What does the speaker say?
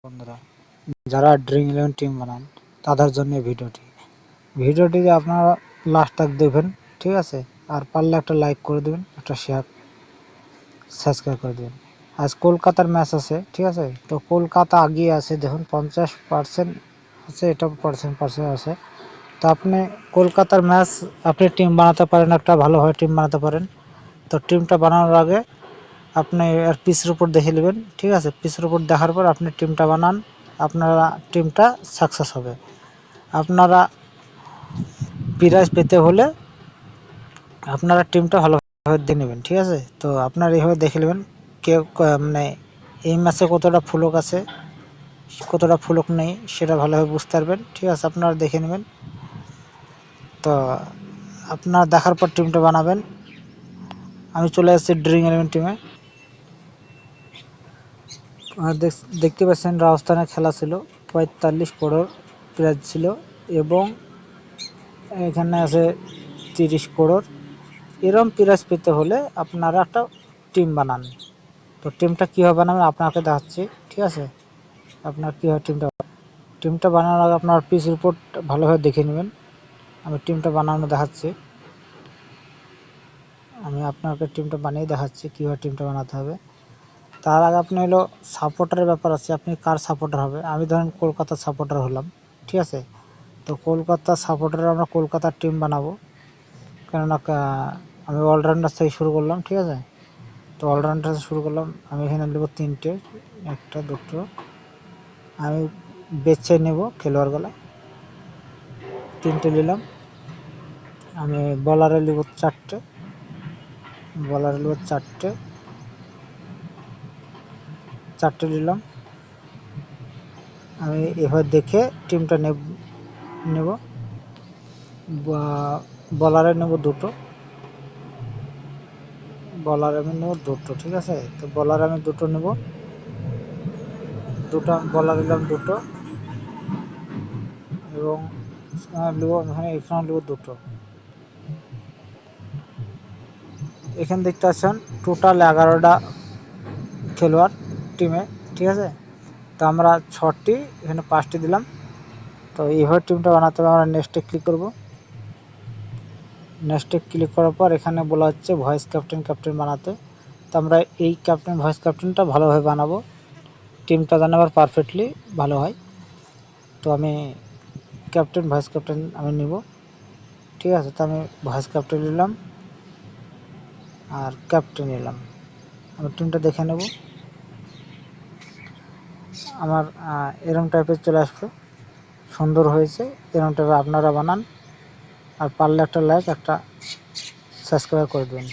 বন্ধুরা, যারা dream eleven team বানান তাদের জন্য ভিডিওটি আপনারা লাস্ট তক দেখবেন, ঠিক আছে। আর পারলে একটা লাইক করে দেবেন, একটা শেয়ার, সাবস্ক্রাইব করে দেবেন। আজ কলকাতার ম্যাচ আছে, ঠিক আছে। তো কলকাতা আগিয়ে আছে, দেখুন 50% আছে, এটা পার্সেন্ট আছে। তো আপনি কলকাতার ম্যাচ আপনি টিম বানাতে পারেন, একটা ভালোভাবে টিম বানাতে পারেন। তো টিমটা বানানোর আগে আপনি এর পিসের উপর দেখে নেবেন, ঠিক আছে। পিসের উপর দেখার পর আপনি টিমটা বানান, আপনারা টিমটা সাকসেস হবে। আপনারা প্রাইজ পেতে হলে আপনারা টিমটা ভালোভাবে দেখে নেবেন, ঠিক আছে। তো আপনারা এইভাবে দেখে নেবেন কে মানে এই ম্যাচে কতটা ফ্লুক আছে, কতটা ফ্লুক নেই, সেটা ভালোভাবে বুঝতে পারবেন, ঠিক আছে। আপনারা দেখে নেবেন। তো আপনারা দেখার পর টিমটা বানাবেন। আমি চলে আসছি ড্রিম ইলেভেন টিমে। দেখতে পাচ্ছেন রাজস্থানের খেলা ছিল, 45 করোড় প্রাইজ ছিল, এবং এখানে আছে 30 করোড়। এরম প্রাইজ পেতে হলে আপনারা একটা টিম বানান। তো টিমটা কীভাবে বানাবেন আপনাকে দেখাচ্ছি, ঠিক আছে। আপনার কীভাবে টিমটা বানানোর আগে আপনার পিস রিপোর্ট ভালোভাবে দেখে নেবেন। আমি টিমটা বানানো দেখাচ্ছি, আমি আপনাকে টিমটা বানিয়ে দেখাচ্ছি কীভাবে টিমটা বানাতে হবে। তার আগে আপনি হলো সাপোর্টারের ব্যাপার আছে, আপনি কার সাপোর্টার হবে। আমি ধরেন কলকাতার সাপোর্টার হলাম, ঠিক আছে। তো কলকাতার সাপোর্টারে আমরা কলকাতার টিম বানাবো, কেননা আমি অলরাউন্ডার থেকে শুরু করলাম, ঠিক আছে। তো অলরাউন্ডার শুরু করলাম, আমি এখানে নেব 3টে, 1টা 2টো আমি বেছে নেব খেলোয়াড়গুলা, 3টে নিলাম। আমি বলারে নেব 4টে, বলারে নেব 4টে নিলাম। আমি এভাবে দেখে টিমটা নেব। বলারে নেব 2টো, বলার আমি নেব 2টো, ঠিক আছে। তো বলার আমি 2টো নেব, 2টো বলার নিলাম 2টো, এবং নেব এখানে নেব 2টো। এখানে দেখতে পাচ্ছেন টোটাল 11টা খেলোয়াড় টিমে, ঠিক আছে। তো আমরা 6টি, এখানে 5টি দিলাম। তো এইভাবে টিমটা বানাতে হবে। আমরা নেক্সটে ক্লিক করব। নেক্সটে ক্লিক করার পর এখানে বলা হচ্ছে ভয়েস ক্যাপ্টেন বানাতে। তো আমরা এই ভয়েস ক্যাপ্টেনটা ভালোভাবে বানাবো, টিমটা যেন আবার পারফেক্টলি ভালো হয়। তো আমি ভয়েস ক্যাপ্টেন আমি নিব, ঠিক আছে। তো আমি ভয়েস ক্যাপ্টেন নিলাম আর ক্যাপ্টেন নিলাম। আমি টিমটা দেখে নেব, আমার এরম টাইপের চলে আসবে, সুন্দর হয়েছে। এরম টাইপের আপনারা বানান, আর পারলে একটা লাইক, একটা সাবস্ক্রাইব করে দেবেন।